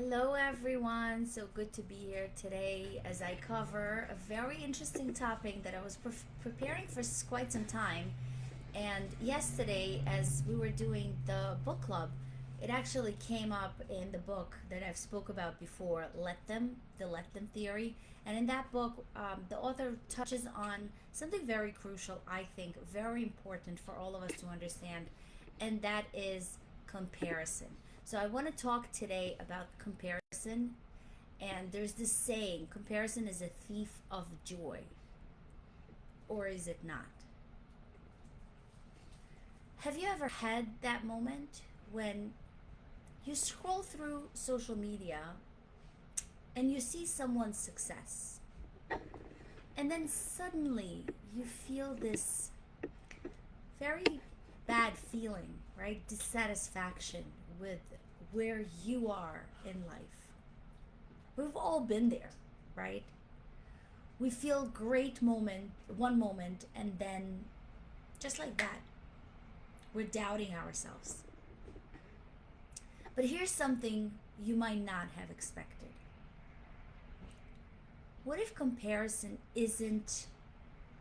Hello, everyone. So good to be here today as I cover a very interesting topic that I was preparing for quite some time. And yesterday, as we were doing the book club, it actually came up in the book that I've spoke about before, the Let Them theory. And in that book, the author touches on something very crucial, I think, very important for all of us to understand, and that is comparison. So I want to talk today about comparison. And there's this saying, comparison is a thief of joy. Or is it not? Have you ever had that moment when you scroll through social media and you see someone's success, and then suddenly you feel this very bad feeling, right? Dissatisfaction with where you are in life. We've all been there, right? We feel great one moment, and then just like that, we're doubting ourselves. But here's something you might not have expected. What if comparison isn't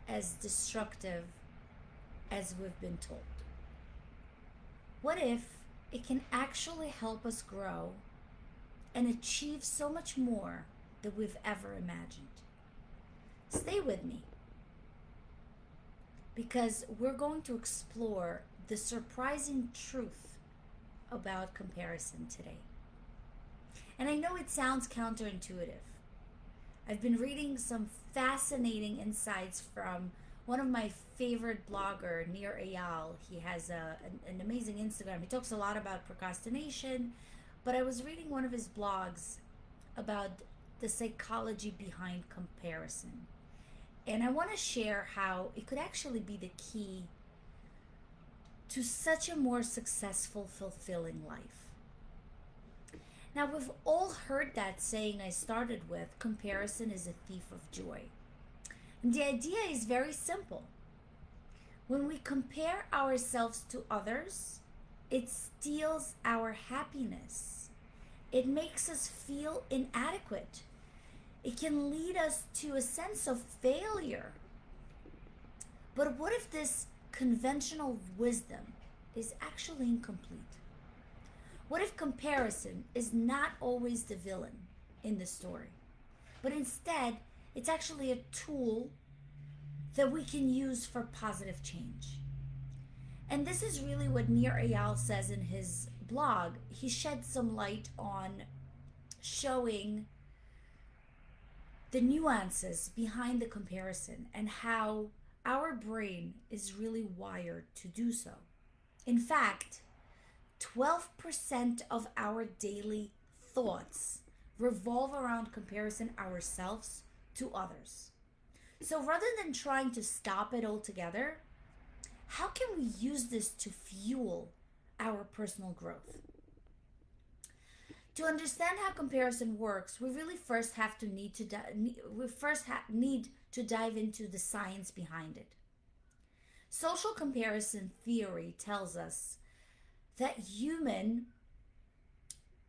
as destructive as we've been told? What if it can actually help us grow and achieve so much more than we've ever imagined? Stay with me, because we're going to explore the surprising truth about comparison today. And I know it sounds counterintuitive. I've been reading some fascinating insights from one of my favorite blogger, Nir Eyal. He has an amazing Instagram. He talks a lot about procrastination, but I was reading one of his blogs about the psychology behind comparison. And I want to share how it could actually be the key to such a more successful, fulfilling life. Now, we've all heard that saying I started with, comparison is a thief of joy. And the idea is very simple. When we compare ourselves to others, it steals our happiness. It makes us feel inadequate. It can lead us to a sense of failure. But what if this conventional wisdom is actually incomplete? What if comparison is not always the villain in the story, but instead it's actually a tool that we can use for positive change? And this is really what Nir Eyal says in his blog. He sheds some light on showing the nuances behind the comparison and how our brain is really wired to do so. In fact, 12% of our daily thoughts revolve around comparison ourselves to others. So rather than trying to stop it altogether, how can we use this to fuel our personal growth? To understand how comparison works, we really first have to need to dive into the science behind it. Social comparison theory tells us that humans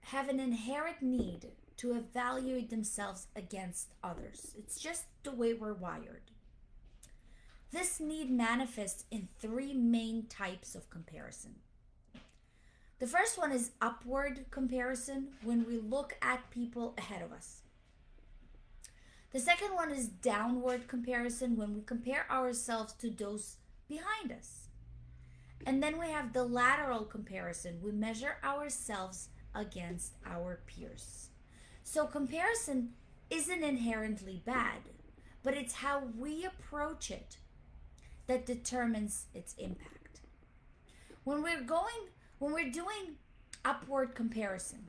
have an inherent need to evaluate themselves against others. It's just the way we're wired. This need manifests in three main types of comparison. The first one is upward comparison, when we look at people ahead of us. The second one is downward comparison, when we compare ourselves to those behind us. And then we have the lateral comparison. We measure ourselves against our peers. So comparison isn't inherently bad, but it's how we approach it that determines its impact. When we're doing upward comparison,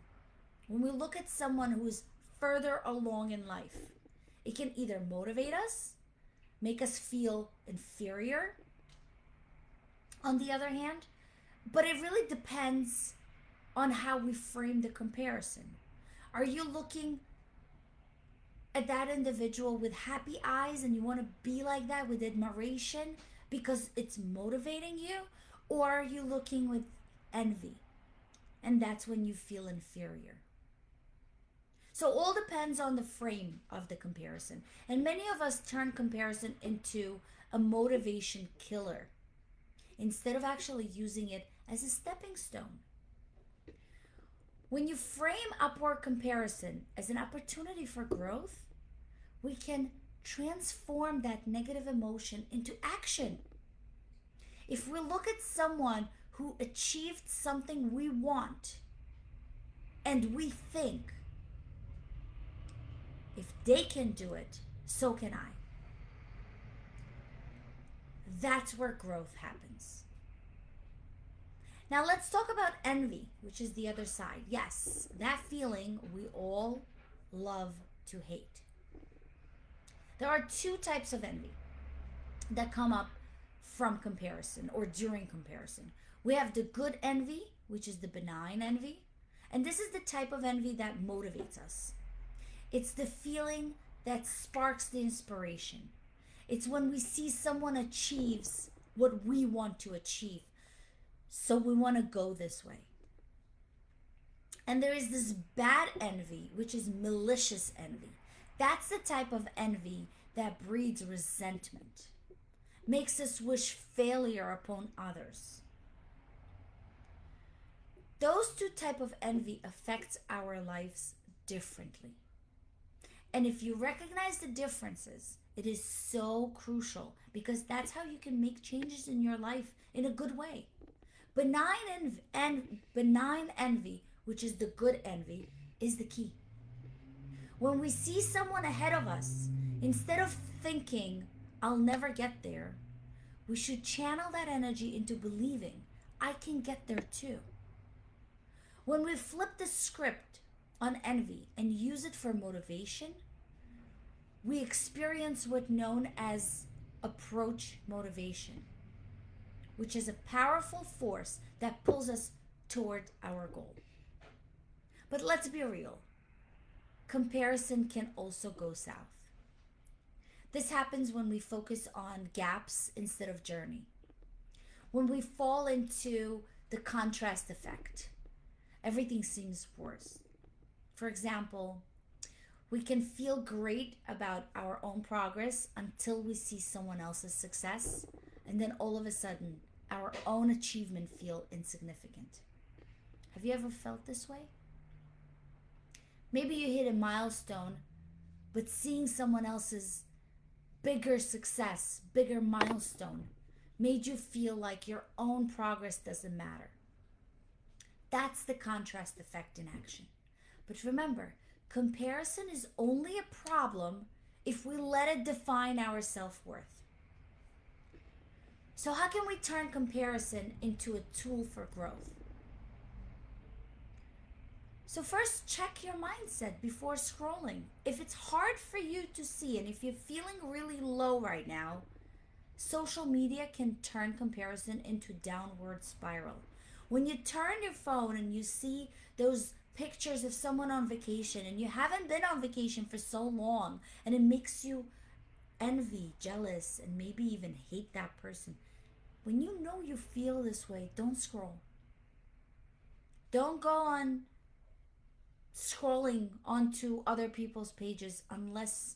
when we look at someone who's further along in life, it can either motivate us, make us feel inferior, on the other hand, but it really depends on how we frame the comparison. Are you looking at that individual with happy eyes and you want to be like that with admiration because it's motivating you? Or are you looking with envy? And that's when you feel inferior. So all depends on the frame of the comparison. And many of us turn comparison into a motivation killer instead of actually using it as a stepping stone. When you frame upward comparison as an opportunity for growth, we can transform that negative emotion into action. If we look at someone who achieved something we want and we think, if they can do it, so can I. That's where growth happens. Now let's talk about envy, which is the other side. Yes, that feeling we all love to hate. There are two types of envy that come up from comparison or during comparison. We have the good envy, which is the benign envy, and this is the type of envy that motivates us. It's the feeling that sparks the inspiration. It's when we see someone achieves what we want to achieve. So we want to go this way. And there is this bad envy, which is malicious envy. That's the type of envy that breeds resentment, makes us wish failure upon others. Those two types of envy affects our lives differently. And if you recognize the differences, it is so crucial because that's how you can make changes in your life in a good way. Benign envy, which is the good envy, is the key. When we see someone ahead of us, instead of thinking, I'll never get there, we should channel that energy into believing, I can get there too. When we flip the script on envy and use it for motivation, we experience what's known as approach motivation, which is a powerful force that pulls us toward our goal. But let's be real. Comparison can also go south. This happens when we focus on gaps instead of journey. When we fall into the contrast effect, everything seems worse. For example, we can feel great about our own progress until we see someone else's success, and then all of a sudden, our own achievement feel insignificant. Have you ever felt this way? Maybe you hit a milestone, but seeing someone else's bigger success, bigger milestone, made you feel like your own progress doesn't matter. That's the contrast effect in action. But remember, comparison is only a problem if we let it define our self-worth. So how can we turn comparison into a tool for growth? So first, check your mindset before scrolling. If it's hard for you to see and if you're feeling really low right now, social media can turn comparison into downward spiral. When you turn your phone and you see those pictures of someone on vacation and you haven't been on vacation for so long and it makes you envy, jealous, and maybe even hate that person. When you know you feel this way, don't scroll. Don't go on scrolling onto other people's pages unless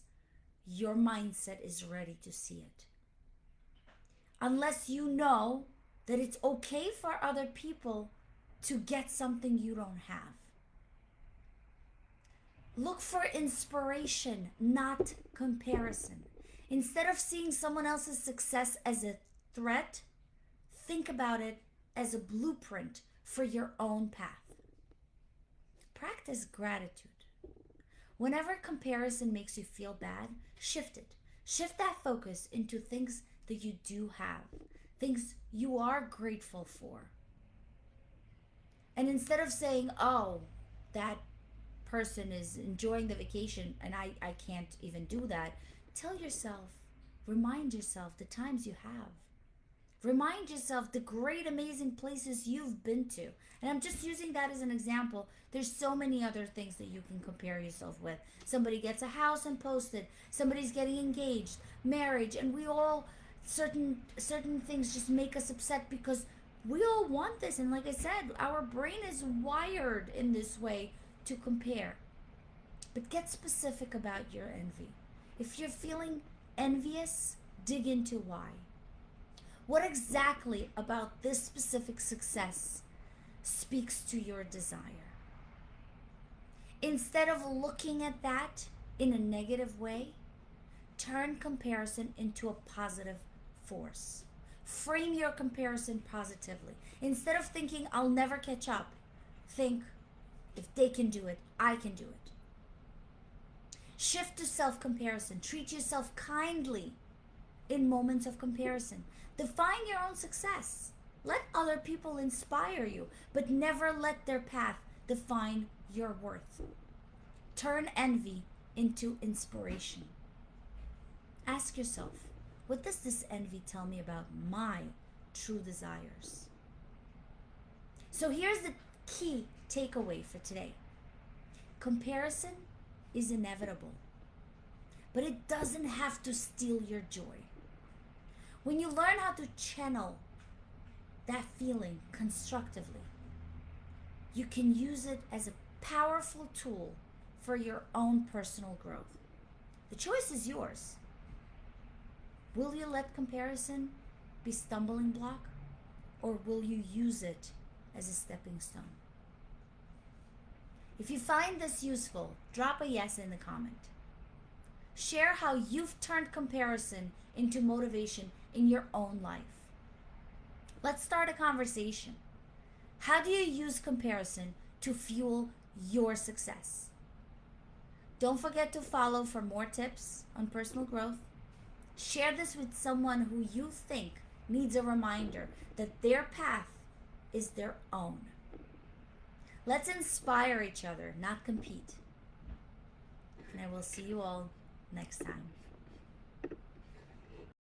your mindset is ready to see it. Unless you know that it's okay for other people to get something you don't have. Look for inspiration, not comparison. Instead of seeing someone else's success as a threat, think about it as a blueprint for your own path. Practice gratitude. Whenever comparison makes you feel bad, shift it. Shift that focus into things that you do have, things you are grateful for. And instead of saying, oh, that person is enjoying the vacation and I can't even do that, tell yourself, remind yourself the times you have. Remind yourself the great, amazing places you've been to. And I'm just using that as an example. There's so many other things that you can compare yourself with. Somebody gets a house and posted. Somebody's getting engaged, marriage, and we all, certain things just make us upset because we all want this. And like I said, our brain is wired in this way to compare. But get specific about your envy. If you're feeling envious, dig into why. What exactly about this specific success speaks to your desire? Instead of looking at that in a negative way, turn comparison into a positive force. Frame your comparison positively. Instead of thinking, I'll never catch up, think, if they can do it, I can do it. Shift to self-comparison. Treat yourself kindly in moments of comparison. Define your own success. Let other people inspire you, but never let their path define your worth. Turn envy into inspiration. Ask yourself, what does this envy tell me about my true desires? So here's the key takeaway for today. Comparison is inevitable, but it doesn't have to steal your joy. When you learn how to channel that feeling constructively, you can use it as a powerful tool for your own personal growth. The choice is yours. Will you let comparison be stumbling block, or will you use it as a stepping stone? If you find this useful, drop a yes in the comment. Share how you've turned comparison into motivation in your own life. Let's start a conversation. How do you use comparison to fuel your success? Don't forget to follow for more tips on personal growth. Share this with someone who you think needs a reminder that their path is their own. Let's inspire each other, not compete. And I will see you all next time.